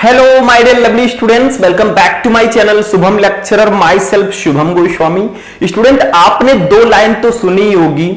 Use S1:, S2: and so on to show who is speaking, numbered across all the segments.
S1: Hello my dear lovely students, welcome back to my channel Shubham lecturer, myself Shubham Goswami. Student, आपने दो line तो सुनी होगी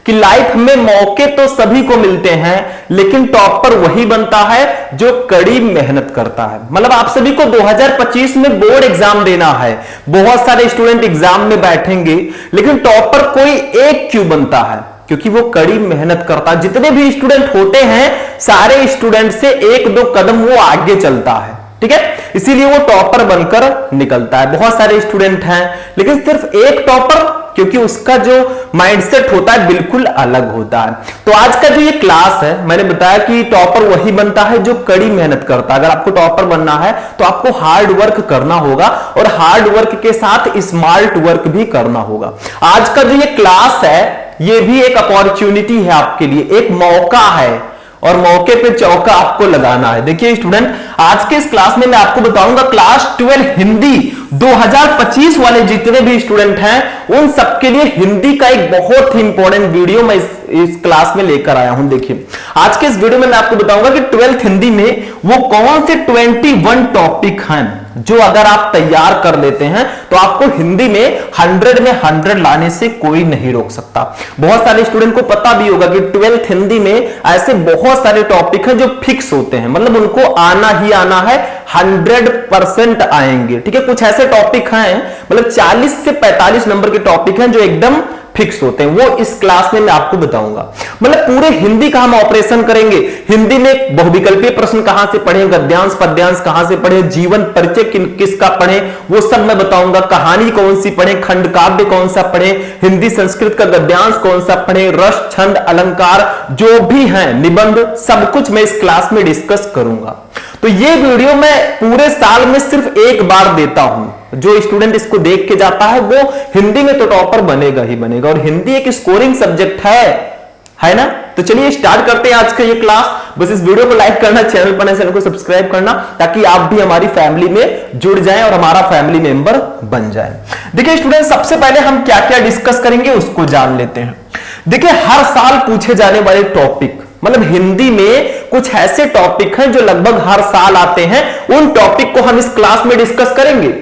S1: कि लाइफ में मौके तो सभी को मिलते हैं, लेकिन टॉपर वही बनता है जो कड़ी मेहनत करता है। मतलब आप सभी को 2025 में बोर्ड एग्जाम देना है, बहुत सारे स्टूडेंट एग्जाम में बैठेंगे, लेकिन टॉपर कोई एक क्यों बनता है? क्योंकि वो कड़ी मेहनत करता है। जितने भी स्टूडेंट होते हैं सारे स्टूडेंट से एक दो कदम वो आगे चलता है, ठीक है, इसीलिए वो टॉपर बनकर निकलता है। बहुत सारे स्टूडेंट हैं लेकिन सिर्फ एक टॉपर, क्योंकि उसका जो माइंडसेट होता है बिल्कुल अलग होता है। तो आज का जो ये क्लास है, मैंने बताया कि टॉपर वही बनता है जो कड़ी मेहनत करता है। अगर आपको टॉपर बनना है तो आपको हार्ड वर्क करना होगा और हार्ड वर्क के साथ स्मार्ट वर्क भी करना होगा। आज का जो ये क्लास है ये भी एक अपॉर्चुनिटी है आपके लिए, एक मौका है और मौके पे चौका आपको लगाना है। देखिए स्टूडेंट, आज के इस क्लास में मैं आपको बताऊंगा क्लास 12 हिंदी 2025 वाले जितने भी स्टूडेंट हैं उन सबके लिए हिंदी का एक बहुत ही इंपॉर्टेंट वीडियो मैं इस क्लास में लेकर आया हूं। देखिए आज के इस वीडियो में मैं आपको बताऊंगा कि 12th हिंदी में वो कौन से 21 टॉपिक हैं जो अगर आप तैयार कर लेते हैं तो आपको हिंदी में 100 में 100 लाने से कोई नहीं रोक सकता। बहुत सारे स्टूडेंट को पता भी होगा कि 12th हिंदी में ऐसे बहुत सारे टॉपिक हैं जो फिक्स होते हैं, मतलब उनको आना ही आना है, 100% आएंगे, ठीक है। कुछ ऐसे टॉपिक हैं, मतलब 40 से 45 नंबर के टॉपिक हैं जो एकदम फिक्स होते हैं, वो इस क्लास में मैं आपको बताऊंगा। मतलब पूरे हिंदी का हम ऑपरेशन करेंगे। हिंदी में बहुविकल्पीय प्रश्न कहां से पढ़े, गद्यांश पद्यांश कहां से पढ़े, जीवन परिचय किसका पढ़े वो सब मैं बताऊंगा। कहानी कौन सी पढ़े, खंड काव्य कौन सा पढ़े, हिंदी संस्कृत का गद्यांश कौन सा पढ़े, रस छंद अलंकार जो भी है, निबंध, सब कुछ मैं इस क्लास में डिस्कस करूंगा। तो ये वीडियो मैं पूरे साल में सिर्फ एक बार देता हूं। जो स्टूडेंट इसको देख के जाता है वो हिंदी में तो टॉपर बनेगा ही बनेगा, और हिंदी एक स्कोरिंग सब्जेक्ट है ना। तो चलिए स्टार्ट करते हैं आज का ये क्लास। बस इस वीडियो को लाइक करना, चैनल पर चैनल को सब्सक्राइब करना, ताकि आप भी हमारी फैमिली में जुड़ जाएं और हमारा फैमिली मेंबर बन जाएं। देखिए स्टूडेंट, सबसे पहले हम क्या क्या डिस्कस करेंगे उसको जान लेते हैं। देखिए हर साल पूछे जाने वाले टॉपिक, मतलब हिंदी में कुछ ऐसे टॉपिक हैं जो लगभग हर साल आते हैं, उन टॉपिक को हम इस क्लास में डिस्कस करेंगे।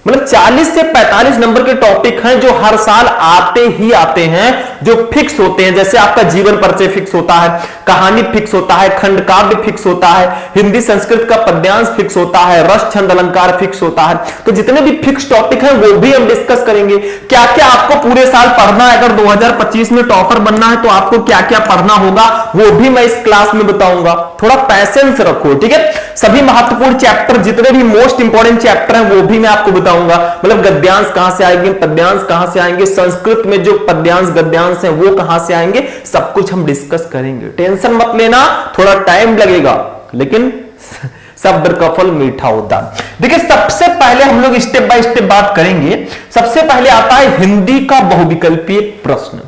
S1: मतलब 40 से 45 नंबर के टॉपिक हैं जो हर साल आते ही आते हैं, जो फिक्स होते हैं। जैसे आपका जीवन परिचय फिक्स होता है, कहानी फिक्स होता है, खंड काव्य फिक्स होता है, हिंदी संस्कृत का पद्यांश फिक्स होता है, रस छंद अलंकार फिक्स होता है। तो जितने भी फिक्स टॉपिक हैं वो भी हम डिस्कस करेंगे। क्या क्या आपको पूरे साल पढ़ना है, अगर 2025 में टॉपर बनना है तो आपको क्या क्या पढ़ना होगा वो भी मैं इस क्लास में बताऊंगा। थोड़ा पैसेंस रखो, ठीक है। सभी महत्वपूर्ण चैप्टर, जितने भी मोस्ट इंपॉर्टेंट चैप्टर हैं वो भी मैं आपको बताऊंगा। मतलब गद्यांश कहां से आएंगे, पद्यांश कहां से आएंगे, संस्कृत में जो पद्यांश गद्यांश हैं वो कहां से आएंगे, सब कुछ हम डिस्कस करेंगे। टेंशन मत लेना, थोड़ा टाइम लगेगा लेकिन सब्र का फल मीठा होता है। देखिए सबसे पहले हम लोग स्टेप बाय स्टेप बात करेंगे। सबसे पहले आता है हिंदी का बहुविकल्पीय प्रश्न।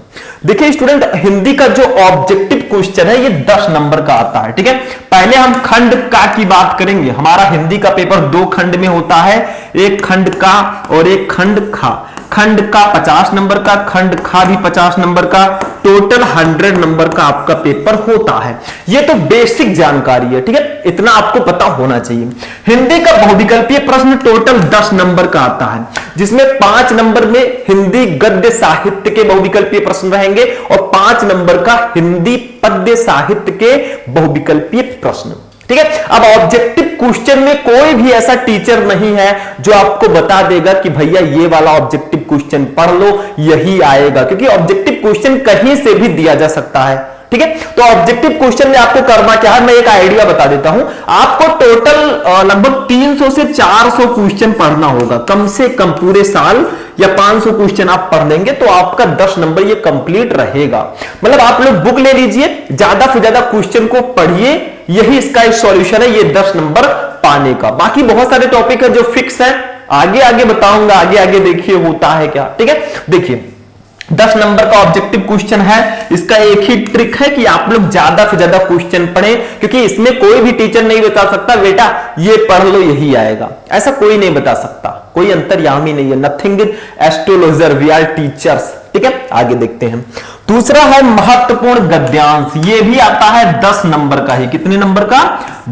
S1: देखिए स्टूडेंट, हिंदी का जो ऑब्जेक्टिव क्वेश्चन है ये 10 नंबर का आता है, ठीक है। पहले हम खंड का की बात करेंगे। हमारा हिंदी का पेपर 2 खंड में होता है, एक खंड का और एक खंड खा। खंड का 50 नंबर का, खंड खा भी 50 नंबर का, टोटल 100 नंबर का आपका पेपर होता है। ये तो बेसिक जानकारी है, ठीक है, इतना आपको पता होना चाहिए। हिंदी का बहुविकल्पीय प्रश्न टोटल 10 नंबर का आता है, जिसमें 5 नंबर में हिंदी गद्य साहित्य के बहुविकल्पीय प्रश्न रहेंगे और 5 नंबर का हिंदी पद्य साहित्य के बहुविकल्पीय प्रश्न, ठीक है। अब ऑब्जेक्टिव क्वेश्चन में कोई भी ऐसा टीचर नहीं है जो आपको बता देगा कि भैया ये वाला ऑब्जेक्टिव क्वेश्चन पढ़ लो यही आएगा, क्योंकि ऑब्जेक्टिव क्वेश्चन कहीं से भी दिया जा सकता है, ठीक है। तो ऑब्जेक्टिव क्वेश्चन में आपको करना क्या है, मैं एक आइडिया बता देता हूं। आपको टोटल लगभग 300 से 400 क्वेश्चन पढ़ना होगा कम से कम पूरे साल, या 500 क्वेश्चन आप पढ़ लेंगे तो आपका 10 नंबर ये कंप्लीट रहेगा। मतलब आप लोग बुक ले लीजिए, ज्यादा से ज्यादा क्वेश्चन को पढ़िए, यही इसका एक सॉल्यूशन है ये 10 नंबर पाने का। बाकी बहुत सारे टॉपिक है जो फिक्स है, आगे आगे बताऊंगा, आगे आगे देखिए होता है क्या, ठीक है। देखिए 10 नंबर का ऑब्जेक्टिव क्वेश्चन है। इसका एक ही ट्रिक है कि आप लोग ज्यादा से ज्यादा क्वेश्चन पढ़ें, क्योंकि इसमें कोई भी टीचर नहीं बता सकता बेटा ये पढ़ लो यही आएगा, ऐसा कोई नहीं बता सकता, कोई अंतर्यामी नहीं है। Nothing astrologer, we are teachers, ठीक है। आगे देखते हैं। दूसरा है महत्वपूर्ण गद्यांश, ये भी आता है 10 नंबर का ही। कितने नंबर का?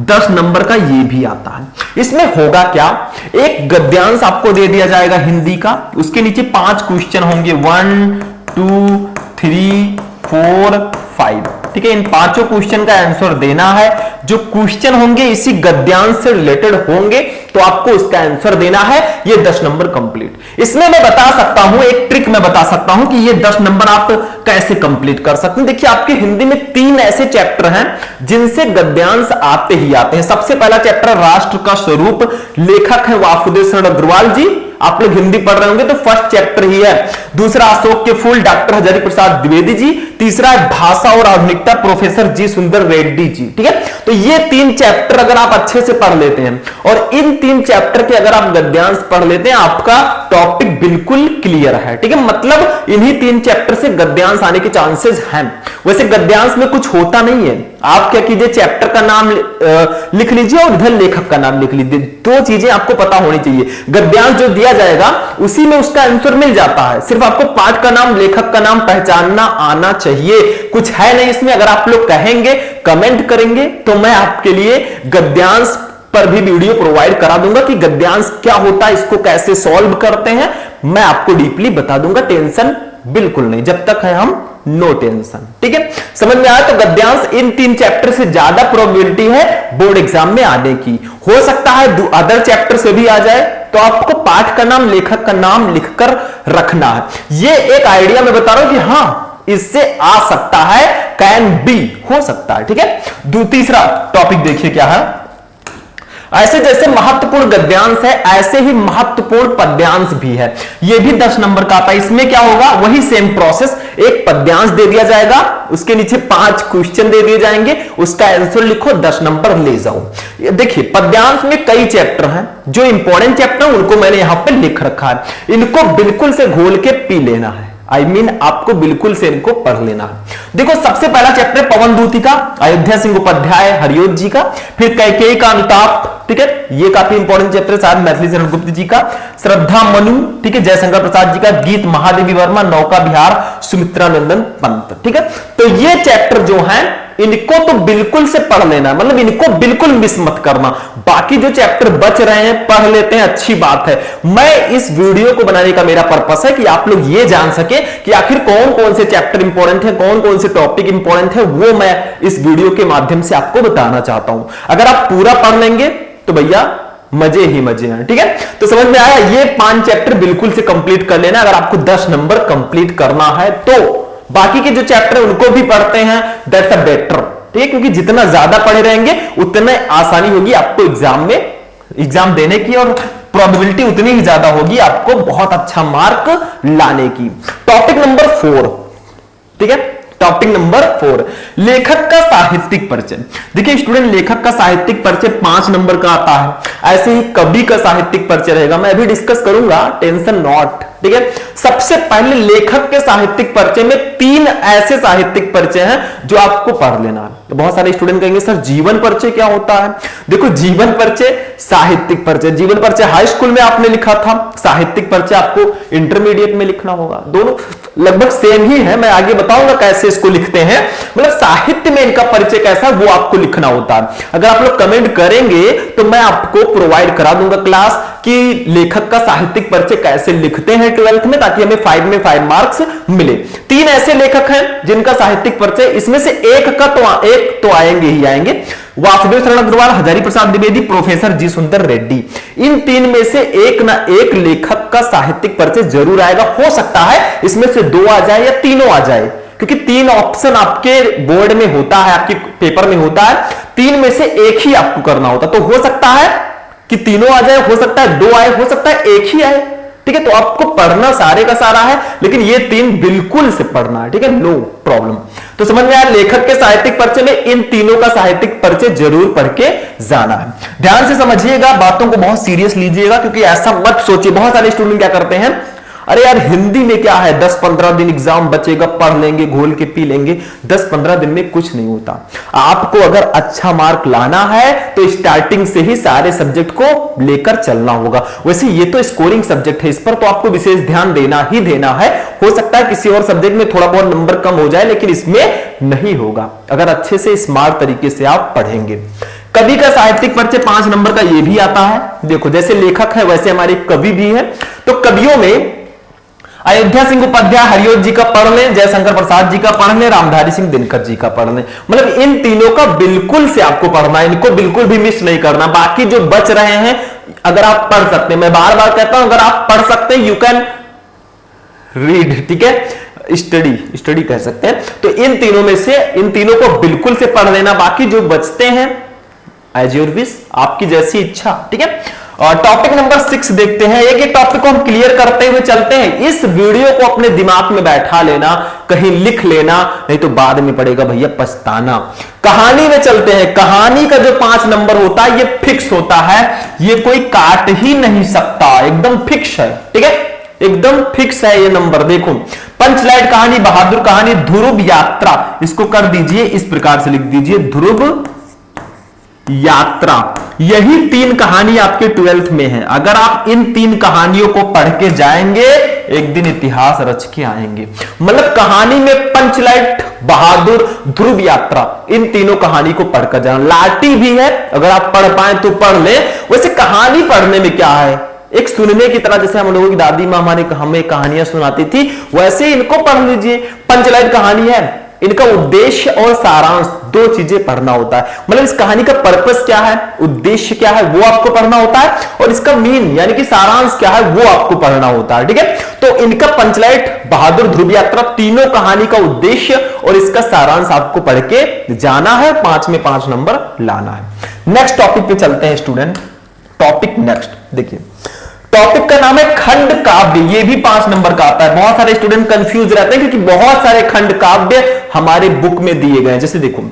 S1: 10 नंबर का ये भी आता है। इसमें होगा क्या, एक गद्यांश आपको दे दिया जाएगा हिंदी का, उसके नीचे 5 क्वेश्चन होंगे, 1 2 3 4 5, ठीक है। इन 5 क्वेश्चन का आंसर देना है। जो क्वेश्चन होंगे इसी गद्यांश से रिलेटेड होंगे, तो आपको उसका आंसर देना है। ये 10 नंबर कंप्लीट। इसमें मैं बता सकता हूं, एक ट्रिक मैं बता सकता हूं कि ये 10 नंबर आप कैसे कंप्लीट कर सकते हैं। देखिए, आपके हिंदी में 3 ऐसे चैप्टर हैं जिनसे गद्यांश आते ही आते हैं। सबसे पहला चैप्टर राष्ट्र का स्वरूप, लेखक है वासुदेव शरण अग्रवाल जी। आप लोग हिंदी पढ़ रहे होंगे तो फर्स्ट चैप्टर ही है। दूसरा अशोक के फूल, डॉक्टर हजारी प्रसाद द्विवेदी जी। तीसरा है भाषा और आधुनिकता, प्रोफेसर जी सुंदर रेड्डी जी, ठीक है। तो ये 3 चैप्टर अगर आप अच्छे से पढ़ लेते हैं और इन 3 चैप्टर के अगर आप गद्यांश पढ़ लेते हैं, आपका टॉपिक बिल्कुल क्लियर है, ठीक है। मतलब इन्हीं 3 चैप्टर से गद्यांश आने के चांसेस हैं। वैसे गद्यांश में कुछ होता नहीं है, आप क्या कीजिए, चैप्टर का नाम लिख लीजिए और इधर लेखक का नाम लिख लीजिए। 2 चीजें आपको पता होनी चाहिए। गद्यांश जो दिया जाएगा उसी में उसका आंसर मिल जाता है, सिर्फ आपको पाठ का नाम, लेखक का नाम पहचानना आना चाहिए। कुछ है नहीं इसमें। अगर आप लोग कहेंगे, कमेंट करेंगे, तो मैं आपके लिए गद्यांश पर भी वीडियो प्रोवाइड करा दूंगा कि गद्यांश क्या होता है, इसको कैसे सॉल्व करते हैं, मैं आपको डीपली बता दूंगा। टेंशन बिल्कुल नहीं, जब तक है हम नो टेंशन, ठीक है। समझ में आया? तो गद्यांश इन 3 चैप्टर से ज्यादा प्रोबेबिलिटी है बोर्ड एग्जाम में आने की। हो सकता है अदर चैप्टर से भी आ जाए, तो आपको पाठ का नाम, लेखक का नाम लिखकर रखना है। ये एक आइडिया मैं बता रहा हूं कि हां, इससे आ सकता है, कैन बी, हो सकता है, ठीक है। तीसरा टॉपिक देखिए क्या है। ऐसे जैसे महत्वपूर्ण गद्यांश है, ऐसे ही महत्वपूर्ण पद्यांश भी है। यह भी 10 नंबर का आता है। इसमें क्या होगा, वही सेम प्रोसेस, एक पद्यांश दे दिया जाएगा, उसके नीचे 5 क्वेश्चन दे दिए जाएंगे, उसका आंसर लिखो, 10 नंबर ले जाओ। देखिए, पद्यांश में कई चैप्टर हैं, जो इंपॉर्टेंट चैप्टर हैं उनको मैंने यहां पर लिख रखा है। इनको बिल्कुल से घोल के पी लेना है, आपको बिल्कुल से इनको पढ़ लेना है। देखो, सबसे पहला चैप्टर पवन दूती का, अयोध्या सिंह उपाध्याय हरियोत जी का, फिर कैकेयी का अनुताप, ठीक है, ये काफी इंपॉर्टेंट चैप्टर, शायद मैथिली शरण गुप्त जी का, श्रद्धा मनु, ठीक है, जयशंकर प्रसाद जी का, गीत महादेवी वर्मा, नौका विहार सुमित्रा नंदन पंत, ठीक है। तो ये चैप्टर जो है इनको तो बिल्कुल से पढ़ लेना, मतलब इनको बिल्कुल मिस मत करना। बाकी जो चैप्टर बच रहे हैं पढ़ लेते हैं, अच्छी बात है। मैं इस वीडियो को बनाने का मेरा पर्पस है कि आप लोग ये जान सके कि आखिर कौन कौन से चैप्टर इंपॉर्टेंट है, कौन कौन से टॉपिक इंपॉर्टेंट है, वो मैं इस वीडियो के माध्यम से आपको बताना चाहता हूं। अगर आप पूरा पढ़ लेंगे तो भैया मजे ही मजे हैं, ठीक है। तो समझ में आया? ये 5 चैप्टर बिल्कुल से कंप्लीट कर लेना अगर आपको 10 नंबर कंप्लीट करना है तो। बाकी के जो चैप्टर है उनको भी पढ़ते हैं, दैट्स अ बेटर, ठीक है, क्योंकि जितना ज्यादा पढ़े रहेंगे उतना आसानी होगी आपको एग्जाम देने की, और प्रोबेबिलिटी उतनी ही ज्यादा होगी आपको बहुत अच्छा मार्क लाने की। टॉपिक नंबर 4, ठीक है, टॉपिक नंबर 4, लेखक का साहित्यिक परिचय। देखिए स्टूडेंट, लेखक का साहित्यिक परिचय 5 नंबर का आता है। ऐसे ही कवि का साहित्यिक परिचय रहेगा, मैं अभी डिस्कस करूंगा, टेंशन नॉट, ठीक है। सबसे पहले लेखक के साहित्यिक परिचय में 3 ऐसे साहित्यिक परिचय हैं जो आपको पढ़ लेना है। तो बहुत सारे स्टूडेंट कहेंगे सर जीवन परिचय क्या होता है? देखो, जीवन परिचय, साहित्यिक परिचय, जीवन परिचय हाई स्कूल में आपने लिखा था, साहित्यिक परिचय आपको इंटरमीडिएट में लिखना होगा। दोनों लगभग सेम ही है, मैं आगे बताऊंगा कैसे इसको लिखते हैं। मतलब साहित्य में इनका परिचय कैसा वो आपको लिखना होता है। अगर आप लोग कमेंट करेंगे तो मैं आपको प्रोवाइड करा दूंगा क्लास कि लेखक का साहित्यिक परिचय कैसे लिखते हैं 12th में, ताकि हमें 5 में 5 मार्क्स मिले। 3 ऐसे लेखक हैं जिनका साहित्यिक परिचय, इसमें से एक तो आएंगे ही आएंगे, वासुदेव शरण अग्रवाल, हजारी प्रसाद द्विवेदी, प्रोफेसर जी सुंदर रेड्डी। इन 3 में से एक ना एक लेखक का साहित्यिक परिचय जरूर आएगा। हो सकता है इसमें से 2 आ जाए या तीनों आ जाए, क्योंकि 3 ऑप्शन आपके बोर्ड में होता है, आपके पेपर में होता है, 3 में से एक ही आपको करना होता। तो हो सकता है कि तीनों आ जाए, हो सकता है 2 आए, हो सकता है एक ही आए, ठीक है। तो आपको पढ़ना सारे का सारा है, लेकिन ये 3 बिल्कुल से पढ़ना है, ठीक है, नो प्रॉब्लम। तो समझ में आया, लेखक के साहित्यिक परिचय में इन तीनों का साहित्यिक परिचय जरूर पढ़ के जाना है। ध्यान से समझिएगा, बातों को बहुत सीरियस लीजिएगा, क्योंकि ऐसा मत सोचिए। बहुत सारे स्टूडेंट क्या करते हैं, अरे यार हिंदी में क्या है, 10-15 दिन एग्जाम बचेगा, पढ़ लेंगे, घोल के पी लेंगे, 10-15 दिन में कुछ नहीं होता। आपको अगर अच्छा मार्क लाना है तो स्टार्टिंग से ही सारे सब्जेक्ट को लेकर चलना होगा। वैसे ये तो स्कोरिंग सब्जेक्ट है, इस पर तो आपको विशेष ध्यान देना ही देना है। हो सकता है किसी और सब्जेक्ट में थोड़ा बहुत नंबर कम हो जाए, लेकिन इसमें नहीं होगा अगर अच्छे से स्मार्ट तरीके से आप पढ़ेंगे। कवि का साहित्यिक परिचय 5 नंबर का ये भी आता है। देखो जैसे लेखक है वैसे हमारे कवि भी है। तो कवियों में अयोध्या सिंह उपाध्याय हरिओं जी का पढ़ लें, जयशंकर प्रसाद जी का पढ़ लें, रामधारी सिंह दिनकर जी का पढ़ लें। मतलब इन तीनों का बिल्कुल से आपको पढ़ना है, इनको बिल्कुल भी मिस नहीं करना। बाकी जो बच रहे हैं अगर आप पढ़ सकते हैं, मैं बार बार कहता हूं अगर आप पढ़ सकते हैं यू कैन रीड, ठीक है, स्टडी कह सकते हैं। तो इन तीनों में से इन तीनों को बिल्कुल से पढ़ लेना, बाकी जो बचते हैं एज योर विश, आपकी जैसी इच्छा, ठीक है। और टॉपिक नंबर 6 देखते हैं। एक टॉपिक को हम क्लियर करते हुए चलते हैं। इस वीडियो को अपने दिमाग में बैठा लेना, कहीं लिख लेना, नहीं तो बाद में पड़ेगा भैया पछताना। कहानी में चलते हैं। कहानी का जो 5 नंबर होता है ये फिक्स होता है, ये कोई काट ही नहीं सकता, एकदम फिक्स है, ठीक है, एकदम फिक्स है ये नंबर। देखो पंचलाइट कहानी, बहादुर कहानी, ध्रुव यात्रा, इसको कर दीजिए इस प्रकार से लिख दीजिए ध्रुव यात्रा। यही 3 कहानी आपके 12th में है। अगर आप इन 3 कहानियों को पढ़ के जाएंगे एक दिन इतिहास रच के आएंगे। मतलब कहानी में पंचलाइट, बहादुर, ध्रुव यात्रा, इन तीनों कहानी को पढ़कर जाना। लाठी भी है, अगर आप पढ़ पाए तो पढ़ ले। वैसे कहानी पढ़ने में क्या है, एक सुनने की तरह, जैसे हम लोगों की दादी मां हमें कहानियां सुनाती थी, वैसे इनको पढ़ लीजिए। पंचलाइट कहानी है, इनका उद्देश्य और सारांश 2 चीजें पढ़ना होता है। मतलब इस कहानी का पर्पस क्या है, उद्देश्य क्या है, वो आपको पढ़ना होता है, और इसका मीन यानी कि सारांश क्या है वो आपको पढ़ना होता है, ठीक है। तो इनका पंचलाइट, बहादुर, ध्रुव यात्रा, तीनों कहानी का उद्देश्य और इसका सारांश आपको पढ़ के जाना है, 5 में 5 नंबर लाना है। नेक्स्ट टॉपिक पे चलते हैं स्टूडेंट। टॉपिक नेक्स्ट देखिए, टॉपिक का नाम है खंड काव्य। ये भी 5 नंबर का आता है। बहुत सारे स्टूडेंट कंफ्यूज रहते हैं क्योंकि बहुत सारे खंड काव्य हमारे बुक में दिए गए हैं। जैसे देखो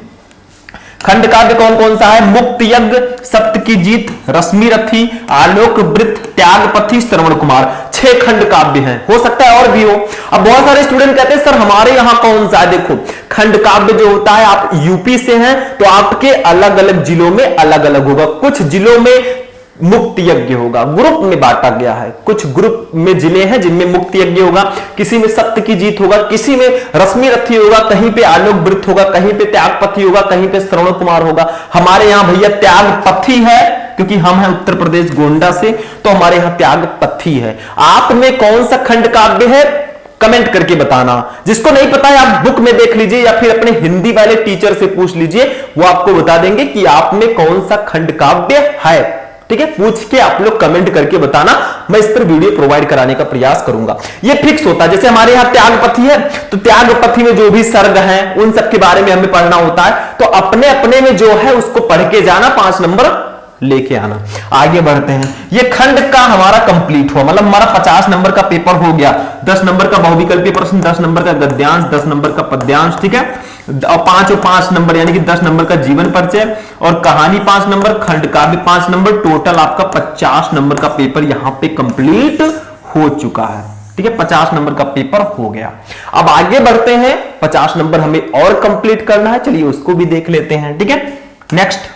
S1: खंड काव्य कौन कौन सा है, मुक्त यज्ञ, सप्त की जीत, रश्मि रथी, आलोक वृत्त, त्यागपथी, श्रवण कुमार, 6 खंड काव्य हैं। हो सकता है और भी हो। अब बहुत सारे स्टूडेंट कहते हैं सर हमारे यहां कौन सा है। देखो खंड काव्य जो होता है, आप यूपी से हैं तो आपके अलग अलग जिलों में अलग अलग होगा। कुछ जिलों में मुक्त यज्ञ होगा, ग्रुप में बांटा गया है। कुछ ग्रुप में जिले हैं जिनमें मुक्त यज्ञ होगा, किसी में सत्य की जीत होगा, किसी में रश्मि रथी होगा, कहीं पे आलोक वृत्त होगा, कहीं पे त्यागपथी होगा, कहीं पे श्रवण कुमार होगा। हमारे यहां भैया त्यागपथी है क्योंकि हम हैं उत्तर प्रदेश गोंडा से, तो हमारे यहां त्यागपथी है। आप में कौन सा खंड काव्य है कमेंट करके बताना। जिसको नहीं पता है आप बुक में देख लीजिए या फिर अपने हिंदी वाले टीचर से पूछ लीजिए, वो आपको बता देंगे कि आप में कौन सा खंड काव्य है, ठीक है। पूछ के आप लोग कमेंट करके बताना, मैं इस पर वीडियो प्रोवाइड कराने का प्रयास करूंगा। ये फिक्स होता है। जैसे हमारे यहां त्यागपथी है तो त्यागपथी में जो भी सर्ग हैं उन सब के बारे में हमें पढ़ना होता है। तो अपने अपने में जो है उसको पढ़ के जाना, 5 नंबर लेके आना। आगे बढ़ते हैं। ये खंड का हमारा कंप्लीट हुआ, मतलब हमारा 50 नंबर का पेपर हो गया। 10 नंबर का बहुविकल्पीय प्रश्न, 10 नंबर का गद्यांश, 10 नंबर का पद्यांश, ठीक है, और 5 नंबर यानी कि 10 नंबर का जीवन परिचय, और कहानी 5 नंबर, खंड काव्य 5 नंबर, टोटल आपका 50 नंबर का पेपर यहां पे कंप्लीट हो चुका है, ठीक है। 50 नंबर का पेपर हो गया। अब आगे बढ़ते हैं, 50 नंबर हमें और कंप्लीट करना है, चलिए उसको भी देख लेते हैं, ठीक है। नेक्स्ट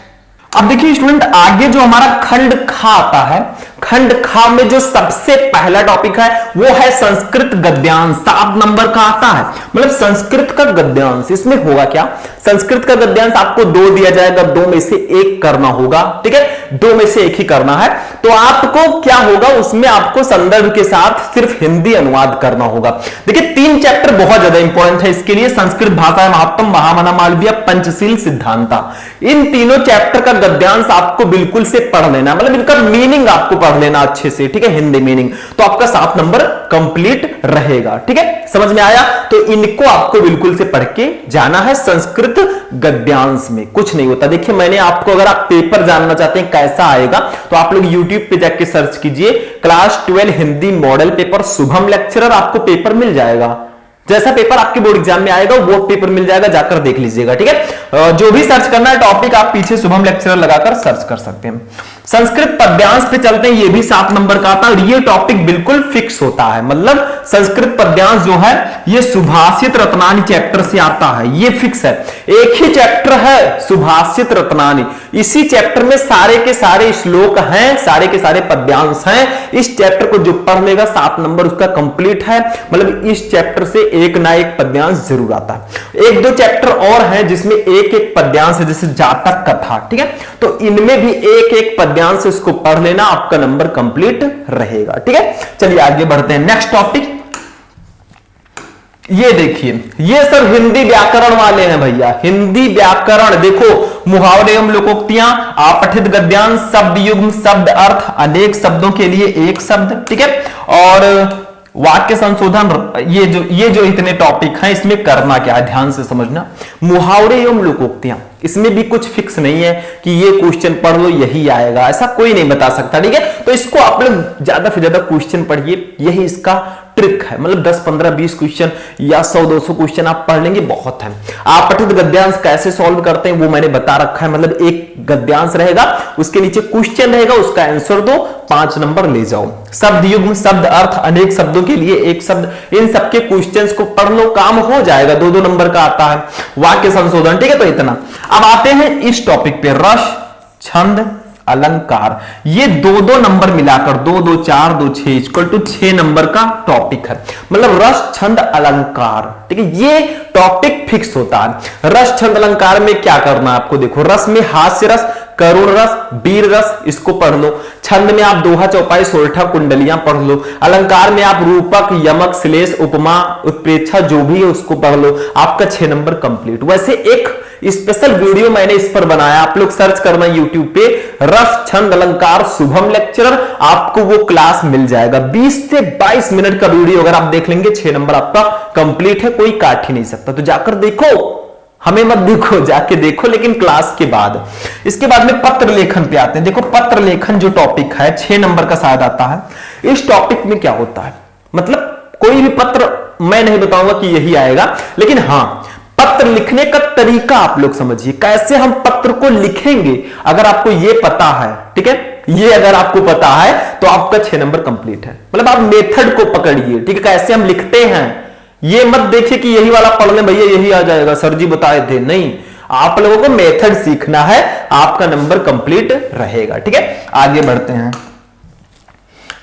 S1: अब देखिए स्टूडेंट, आगे जो हमारा खंड खा आता है, खंड खा में जो सबसे पहला टॉपिक है वो है संस्कृत गद्यांश। 7 नंबर का आता है, मतलब संस्कृत का गद्यांश। इसमें होगा क्या, संस्कृत का गद्यांश आपको 2 दिया जाएगा, 2 में से 1 करना होगा, ठीक है, 2 में से 1 ही करना है। तो आपको क्या होगा, उसमें आपको संदर्भ के साथ सिर्फ हिंदी अनुवाद करना होगा। देखिए 3 चैप्टर बहुत ज्यादा इंपॉर्टेंट है इसके लिए, संस्कृत भाषा महात्म, महामना मालवीय, पंचशील सिद्धांता। इन तीनों चैप्टर का गद्यांश आपको बिल्कुल से पढ़ लेना, मतलब इनका मीनिंग आपको पढ़ लेना अच्छे से, ठीक है, हिंदी मीनिंग। तो आपका 7 नंबर कंप्लीट रहेगा, ठीक है, समझ में आया। तो इनको आपको बिल्कुल से पढ़ के जाना है। संस्कृत गद्यांश में कुछ नहीं होता। देखिए मैंने आपको, अगर आप पेपर जानना चाहते हैं कैसा आएगा तो आप लोग YouTube पे जाके सर्च कीजिए class 12 Hindi model paper Shubham lecturer, आपको पेपर मिल जाएगा। जैसा पेपर आपके बोर्ड एग्जाम में आएगा वो पेपर मिल जाएगा, जाकर देख लीजिएगा, ठीक है। जो भी सर्च करना है टॉपिक आप पीछे शुभम लेक्चरर लगाकर सर्च कर सकते हैं। संस्कृत पद्यांश पे चलते हैं, ये भी 7 नंबर का आता है और ये टॉपिक बिल्कुल फिक्स होता है। मतलब संस्कृत पद्यांश जो है ये सुभाषित रत्नानी चैप्टर से आता है, ये फिक्स है। एक ही चैप्टर है सुभाषित रत्नानी, इसी चैप्टर में सारे के सारे श्लोक हैं, सारे के सारे पद्यांश हैं। इस चैप्टर को जो पढ़ लेगा 7 नंबर उसका कंप्लीट है। मतलब इस चैप्टर से एक ना एक पद्यांश जरूर आता है। एक दो चैप्टर और हैं जिसमें एक एक पद्यांश है, जैसे जातक कथा, ठीक है, तो इनमें भी एक एक पद्यांश से इसको पढ़ लेना, आपका नंबर कंप्लीट रहेगा। ठीक है, चलिए आगे बढ़ते हैं। नेक्स्ट टॉपिक ये देखिए, ये सब हिंदी व्याकरण वाले हैं भैया, हिंदी व्याकरण। देखो मुहावरे एवं लोकोक्तियां, आपठित गद्यांश, शब्द युग्म, शब्द अर्थ, अनेक शब्दों के लिए एक शब्द, ठीक है, और वाक्य संशोधन। ये जो इतने टॉपिक हैं इसमें करना क्या है, ध्यान से समझना। मुहावरे एवं लोकोक्तियां, इसमें भी कुछ फिक्स नहीं है कि ये क्वेश्चन पढ़ लो यही आएगा, ऐसा कोई नहीं बता सकता। ठीक है, तो इसको आप लोग ज्यादा से ज्यादा क्वेश्चन पढ़िए, यही इसका ट्रिक है। मतलब 10 15 20 क्वेश्चन या 100 200 क्वेश्चन आप पढ़ लेंगे, बहुत है। आपठित गद्यांश कैसे सॉल्व करते हैं वो मैंने बता रखा है। मतलब एक गद्यांश रहेगा, उसके नीचे क्वेश्चन रहेगा, उसका आंसर दो, 5 नंबर ले जाओ। शब्द युग्म, शब्द अर्थ, अनेक शब्दों के लिए एक शब्द, इन सबके क्वेश्चंस को पढ़ लो, काम हो जाएगा। 2-2 नंबर का आता है। वाक्य संशोधन, ठीक है, तो इतना। अब आते हैं इस टॉपिक पे, रस, छंद, अलंकार। ये 2-2 नंबर मिलाकर 2 2 4 2 6 इक्वल टू 6 नंबर का टॉपिक है। मतलब रस, छंद, अलंकार, ठीक है, ये टॉपिक फिक्स होता है। रस, छंद, अलंकार में क्या करना है आपको, देखो, रस में हास्य रस, करुण रस, वीर रस, इसको पढ़ लो। छंद में आप दोहा, चौपाई, सोरठा, कुंडलियां पढ़ लो। अलंकार में आप रूपक, यमक, श्लेष, उपमा, उत्प्रेक्षा जो भी है उसको पढ़ लो, आपका 6 नंबर कंप्लीट। वैसे एक स्पेशल वीडियो मैंने इस पर बनाया, आप लोग सर्च करना यूट्यूब पे, रस, छंद, अलंकार शुभम लेक्चरर, आपको वो क्लास मिल जाएगा। 20 से 22 मिनट का वीडियो अगर आप देख लेंगे 6 नंबर आपका कंप्लीट है, कोई काट ही नहीं सकता। तो जाकर देखो, हमें मत देखो, जाके देखो, लेकिन क्लास के बाद। इसके बाद में पत्र लेखन पे आते हैं। देखो पत्र लेखन जो टॉपिक है 6 नंबर का शायद आता है। इस टॉपिक में क्या होता है, मतलब कोई भी पत्र मैं नहीं बताऊंगा कि यही आएगा, लेकिन हां पत्र लिखने का तरीका आप लोग समझिए, कैसे हम पत्र को लिखेंगे। अगर आपको यह पता है, ठीक है, ये अगर आपको पता है तो आपका 6 नंबर कंप्लीट है। मतलब आप मेथड को पकड़िए, ठीक है, कैसे हम लिखते हैं। ये मत देखिए कि यही वाला पढ़ ले भैया यही आ जाएगा, सर जी बताए थे, नहीं, आप लोगों को मेथड सीखना है, आपका नंबर कंप्लीट रहेगा। ठीक है, आगे बढ़ते हैं,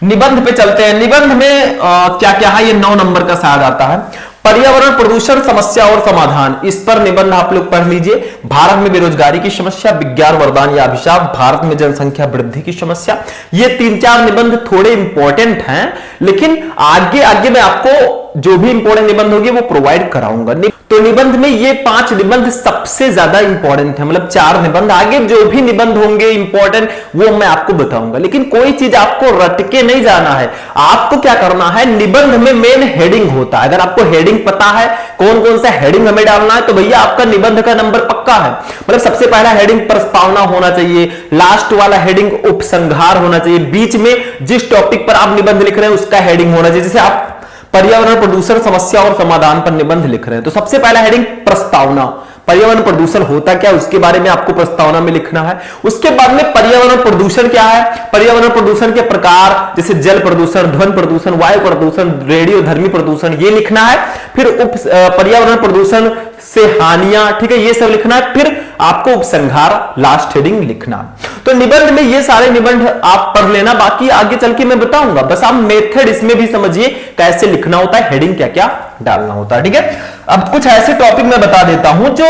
S1: निबंध पे चलते हैं। निबंध में क्या क्या है, ये 9 नंबर का शायद आता है। पर्यावरण प्रदूषण समस्या और समाधान, इस पर निबंध आप लोग पढ़ लीजिए। भारत में बेरोजगारी की समस्या, विज्ञान वरदान या अभिशाप, भारत में जनसंख्या वृद्धि की समस्या। ये 3-4 निबंध थोड़े इंपॉर्टेंट हैं, लेकिन आगे आगे मैं आपको जो भी इंपॉर्टेंट निबंध होगी वो प्रोवाइड कराऊंगा। तो निबंध में ये 5 निबंध सबसे ज्यादा इंपॉर्टेंट है। मतलब 4 निबंध, आगे जो भी निबंध होंगे इंपॉर्टेंट वो मैं आपको बताऊंगा। लेकिन कोई चीज आपको रट के नहीं जाना है, आपको क्या करना है, निबंध में मेन हेडिंग होता है। अगर आपको हेडिंग पता है कौन कौन सा हेडिंग हमें डालना है, तो भैया आपका निबंध का नंबर पक्का है। मतलब सबसे पहला हेडिंग प्रस्तावना होना चाहिए, लास्ट वाला हेडिंग उपसंहार होना चाहिए, बीच में जिस टॉपिक पर आप निबंध लिख रहे हैं उसका हेडिंग होना चाहिए। जैसे आप पर्यावरण प्रदूषण समस्या और समाधान पर निबंध लिख रहे हैं तो सबसे पहला हेडिंग प्रस्तावना, पर्यावरण प्रदूषण होता क्या उसके बारे में आपको प्रस्तावना में लिखना है। उसके बाद में पर्यावरण प्रदूषण क्या है, पर्यावरण प्रदूषण के प्रकार, जैसे जल प्रदूषण, ध्वनि प्रदूषण, वायु प्रदूषण, रेडियोधर्मी प्रदूषण, ये लिखना है। फिर पर्यावरण प्रदूषण से हानियां, ठीक है, ये सब लिखना है। फिर आपको उपसंहार, लास्ट हेडिंग लिखना। तो निबंध में ये सारे निबंध आप पढ़ लेना, बाकी आगे चल के मैं बताऊंगा। बस आप मेथड इसमें भी समझिए कैसे लिखना होता है, हेडिंग क्या क्या डालना होता है। ठीक है, अब कुछ ऐसे टॉपिक मैं बता देता हूं जो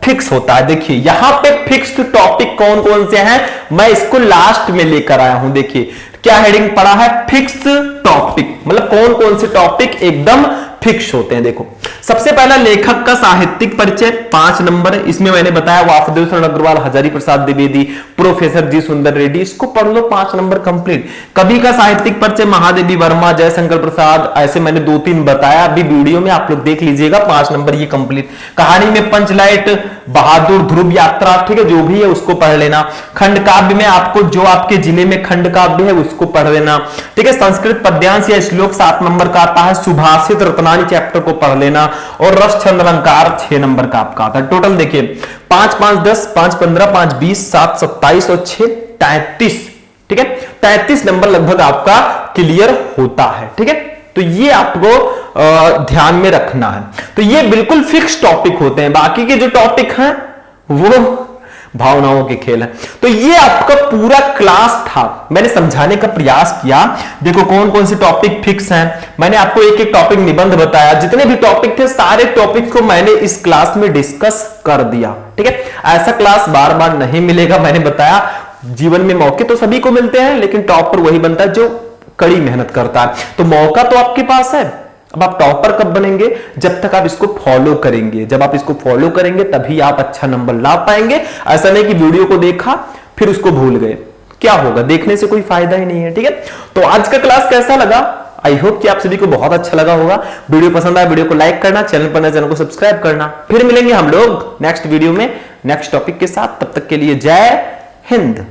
S1: फिक्स होता है। देखिए यहां पे फिक्स्ड टॉपिक कौन कौन से हैं, मैं इसको लास्ट में लेकर आया हूं। देखिए क्या हेडिंग पड़ा है, फिक्स टॉपिक, मतलब कौन कौन से टॉपिक एकदम फिक्स होते हैं। देखो सबसे पहला लेखक का साहित्यिक परिचय 5 नंबर है। इसमें मैंने बताया वासुदेव शरण अग्रवाल, हजारी प्रसाद द्विवेदी, प्रोफेसर जी सुंदर रेड्डी, इसको पढ़ लो, 5 नंबर कंप्लीट। कवि का साहित्यिक परिचय महादेवी वर्मा, जयशंकर प्रसाद, ऐसे मैंने 2-3 बताया, अभी वीडियो में आप लोग देख लीजिएगा, 5 नंबर ये कंप्लीट। कहानी में पंचलाइट, बहादुर, ध्रुव यात्रा, ठीक है, जो भी है उसको पढ़ लेना। खंड काव्य में आपको जो आपके जिले में खंड काव्य है उसको पढ़ लेना। ठीक है, संस्कृत पद्यांश या श्लोक 7 नंबर का आता है। सुभाषित रत्नानी चैप्टर को पढ़ लेना। और रस, छंद, अलंकार 6 नंबर का आपका आता है। टोटल देखिए 5 5 10, 5 15, 5 20, 7 27 और 6 33 33 नंबर लगभग आपका क्लियर होता है। ठीक है, तो ये आपको ध्यान में रखना है। तो ये बिल्कुल फिक्स टॉपिक होते हैं, बाकी के जो टॉपिक हैं वो भावनाओं के खेल है। तो ये आपका पूरा क्लास था, मैंने समझाने का प्रयास किया। देखो कौन कौन से टॉपिक फिक्स हैं, मैंने आपको एक एक टॉपिक निबंध बताया, जितने भी टॉपिक थे सारे टॉपिक को मैंने इस क्लास में डिस्कस कर दिया। ठीक है, ऐसा क्लास बार बार नहीं मिलेगा। मैंने बताया जीवन में मौके तो सभी को मिलते हैं, लेकिन टॉपर वही बनता है जो कड़ी मेहनत करता है। तो मौका तो आपके पास है, अब आप टॉपर कब बनेंगे, जब तक आप इसको फॉलो करेंगे। जब आप इसको फॉलो करेंगे तभी आप अच्छा नंबर ला पाएंगे। ऐसा नहीं कि वीडियो को देखा फिर उसको भूल गए, क्या होगा, देखने से कोई फायदा ही नहीं है। ठीक है, तो आज का क्लास कैसा लगा, आई होप कि आप सभी को बहुत अच्छा लगा होगा। वीडियो पसंद आया वीडियो को लाइक करना, चैनल पर नए चैनल को सब्सक्राइब करना। फिर मिलेंगे हम लोग नेक्स्ट वीडियो में नेक्स्ट टॉपिक के साथ, तब तक के लिए जय हिंद।